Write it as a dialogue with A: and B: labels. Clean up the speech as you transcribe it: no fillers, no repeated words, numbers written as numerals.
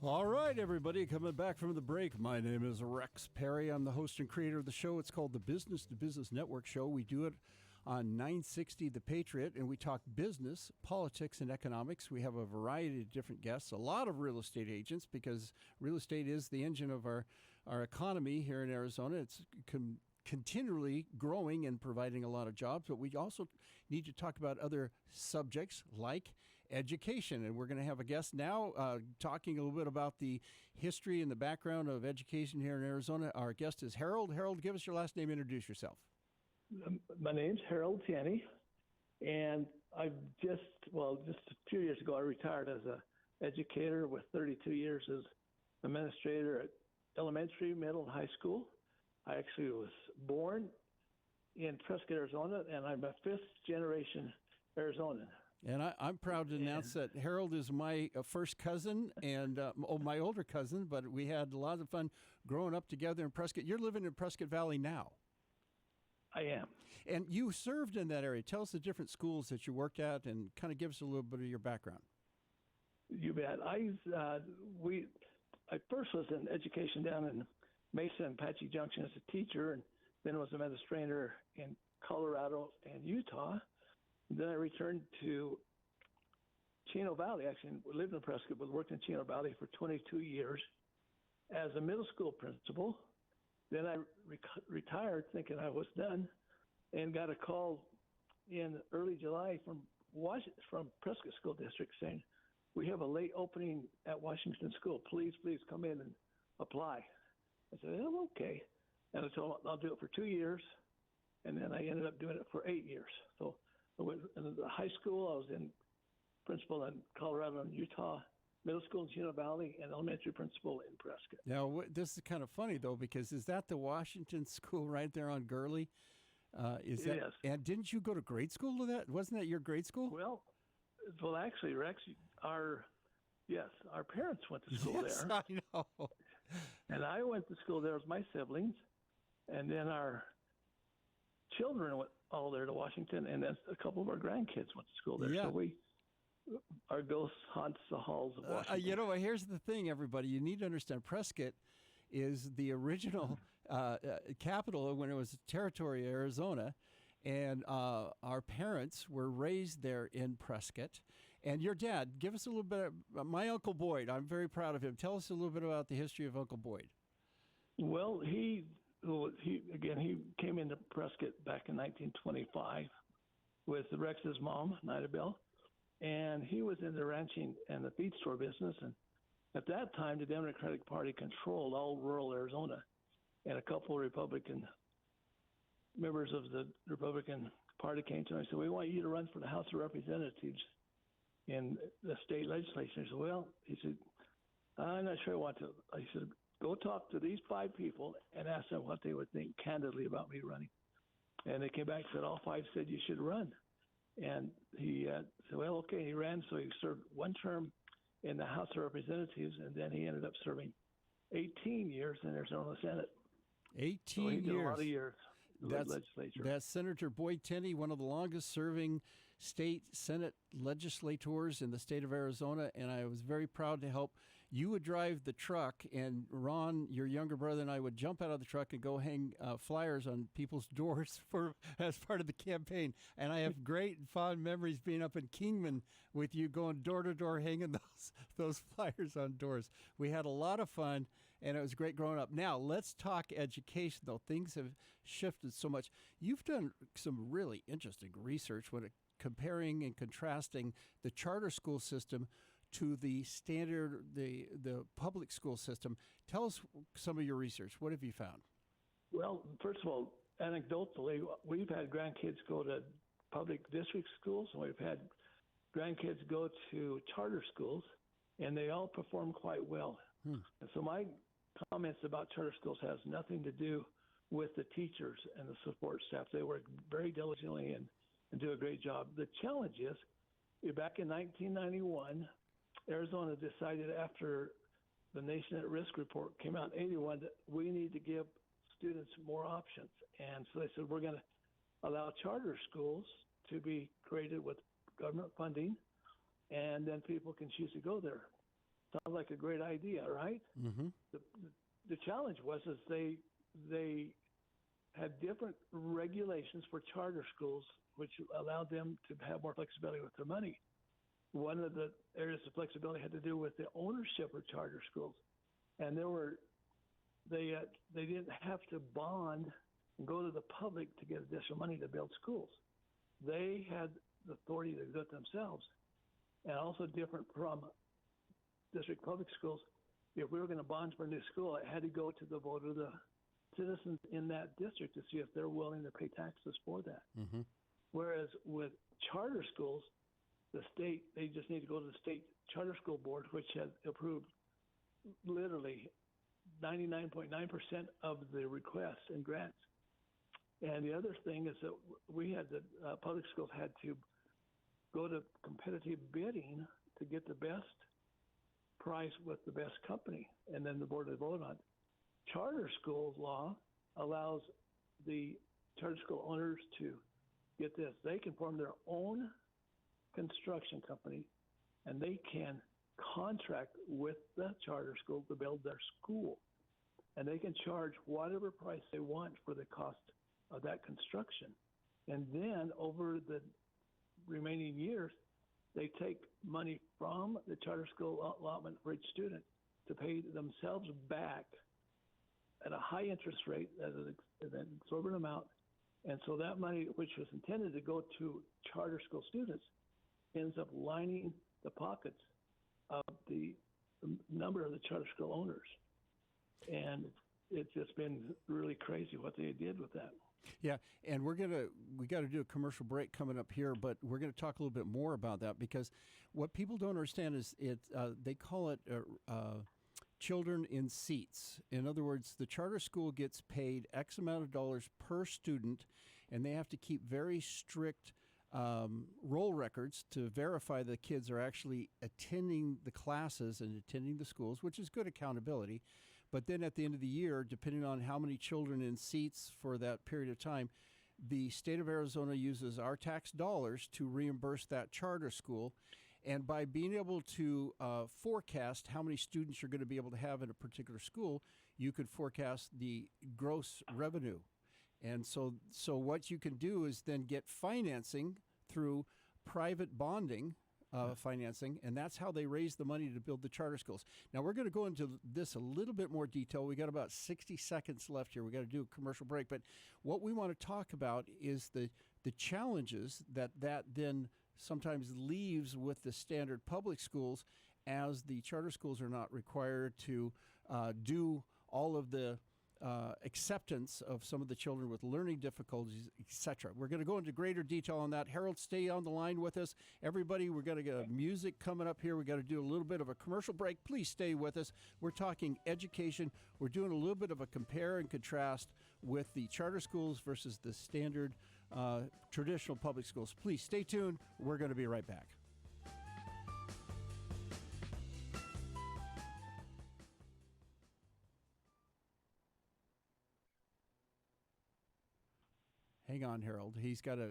A: All right, everybody, coming back from the break. My name is Rex Perry. I'm the host and creator of the show. It's called the Business to Business Network Show. We do it on 960 The Patriot, and we talk business, politics, and economics. We have a variety of different guests, a lot of real estate agents, because real estate is the engine of our economy here in Arizona. It's continually growing and providing a lot of jobs, but we also need to talk about other subjects like education. And we're going to have a guest now talking a little bit about the history and the background of education here in Arizona. Our guest is Harold. Harold, give us your last name. Introduce yourself.
B: My name's Harold Tenney, and I've just a few years ago, I retired as an educator with 32 years as administrator at elementary, middle, and high school. I actually was born in Prescott, Arizona, and I'm a fifth-generation Arizonan.
A: And I'm proud to announce that Harold is my first cousin and my older cousin, but we had a lot of fun growing up together in Prescott. You're living in Prescott Valley now.
B: I am.
A: And you served in that area. Tell us the different schools that you worked at and kind of give us a little bit of your background.
B: You bet. I first was in education down in Mesa and Apache Junction as a teacher, and then was an administrator in Colorado and Utah. And then I returned to Chino Valley. Actually, we lived in Prescott, but worked in Chino Valley for 22 years as a middle school principal. Then I retired thinking I was done, and got a call in early July from Prescott School District saying, "We have a late opening at Washington School. Please come in and apply." I said, "Oh, okay." And I told them I'll do it for 2 years, and then I ended up doing it for 8 years. So I went in the high school. I was in principal in Colorado and Utah, middle school in Chino Valley, and elementary principal in Prescott.
A: Now, this is kind of funny, though, because is that the Washington School right there on Gurley?
B: Yes.
A: And didn't you go to grade school to that? Wasn't that your grade school?
B: Well, actually, Rex, our parents went to school
A: yes,
B: there.
A: I know.
B: And I went to school there with my siblings, and then our children went all there to Washington, and then a couple of our grandkids went to school there.
A: Yeah.
B: So our ghost haunts the halls of Washington.
A: Here's the thing, everybody. You need to understand Prescott is the original capital when it was a territory of Arizona. And our parents were raised there in Prescott. And your dad, give us a little bit of my Uncle Boyd. I'm very proud of him. Tell us a little bit about the history of Uncle Boyd.
B: Well, he came into Prescott back in 1925 with Rex's mom, Nida Bell. And he was in the ranching and the feed store business. And at that time, the Democratic Party controlled all rural Arizona. And a couple of Republican members of the Republican Party came to him and said, "We want you to run for the House of Representatives in the state legislature." He said, "I'm not sure I want to." I said, "Go talk to these 5 people and ask them what they would think candidly about me running." And they came back and said, all 5 said, "You should run." And he said, "Well, okay." He ran, so he served 1 term in the House of Representatives, and then he ended up serving 18 years in Arizona Senate.
A: 18
B: so he did
A: years.
B: A lot of years. Legislature.
A: That's Senator Boyd Tenney, one of the longest-serving state Senate legislators in the state of Arizona, and I was very proud to help. You would drive the truck, and Ron, your younger brother, and I would jump out of the truck and go hang flyers on people's doors as part of the campaign. And I have great and fond memories being up in Kingman with you, going door to door, hanging those flyers on doors. We had a lot of fun, and it was great growing up. Now, let's talk education, though. Things have shifted so much. You've done some really interesting research when comparing and contrasting the charter school system to the standard, the public school system. Tell us some of your research. What have you found?
B: Well, first of all, anecdotally, we've had grandkids go to public district schools, and we've had grandkids go to charter schools, and they all perform quite well. And so my comments about charter schools has nothing to do with the teachers and the support staff. They work very diligently and do a great job. The challenge is, back in 1991, Arizona decided after the Nation at Risk report came out in 81 that we need to give students more options. And so they said, we're going to allow charter schools to be created with government funding, and then people can choose to go there. Sounds like a great idea, right?
A: Mm-hmm.
B: The challenge was is they had different regulations for charter schools, which allowed them to have more flexibility with their money. One of the areas of flexibility had to do with the ownership of charter schools, and they didn't have to bond and go to the public to get additional money to build schools. They had the authority to do it themselves, and also different from district public schools. If we were going to bond for a new school, it had to go to the vote of the citizens in that district to see if they're willing to pay taxes for that.
A: Mm-hmm.
B: Whereas with charter schools, the state, they just need to go to the state charter school board, which has approved literally 99.9% of the requests and grants. And the other thing is that we had the public schools had to go to competitive bidding to get the best price with the best company, and then the board would vote on it. Charter school law allows the charter school owners to get this. They can form their own construction company, and they can contract with the charter school to build their school. And they can charge whatever price they want for the cost of that construction. And then over the remaining years, they take money from the charter school allotment for each student to pay themselves back at a high interest rate, at an exorbitant amount. And so that money, which was intended to go to charter school students, ends up lining the pockets of the number of the charter school owners. And it's just been really crazy what they did with that.
A: Yeah, and we got to do a commercial break coming up here, but we're going to talk a little bit more about that, because what people don't understand is they call it children in seats. In other words, the charter school gets paid X amount of dollars per student, and they have to keep very strict roll records to verify the kids are actually attending the classes and attending the schools, which is good accountability. But then at the end of the year, depending on how many children in seats for that period of time, the state of Arizona uses our tax dollars to reimburse that charter school. And by being able to forecast how many students you're going to be able to have in a particular school, you could forecast the gross revenue. And so what you can do is then get financing through private bonding financing, and that's how they raise the money to build the charter schools. Now, we're going to go into this a little bit more detail. We got about 60 seconds left here. We got to do a commercial break, but what we want to talk about is the challenges that then sometimes leaves with the standard public schools, as the charter schools are not required to do all of the acceptance of some of the children with learning difficulties, etc. We're going to go into greater detail on that. Harold, stay on the line with us. Everybody, we're going to get music coming up here. We've got to do a little bit of a commercial break. Please stay with us. We're talking education. We're doing a little bit of a compare and contrast with the charter schools versus the standard traditional public schools. Please stay tuned. We're going to be right back. Hang on, Harold. He's got to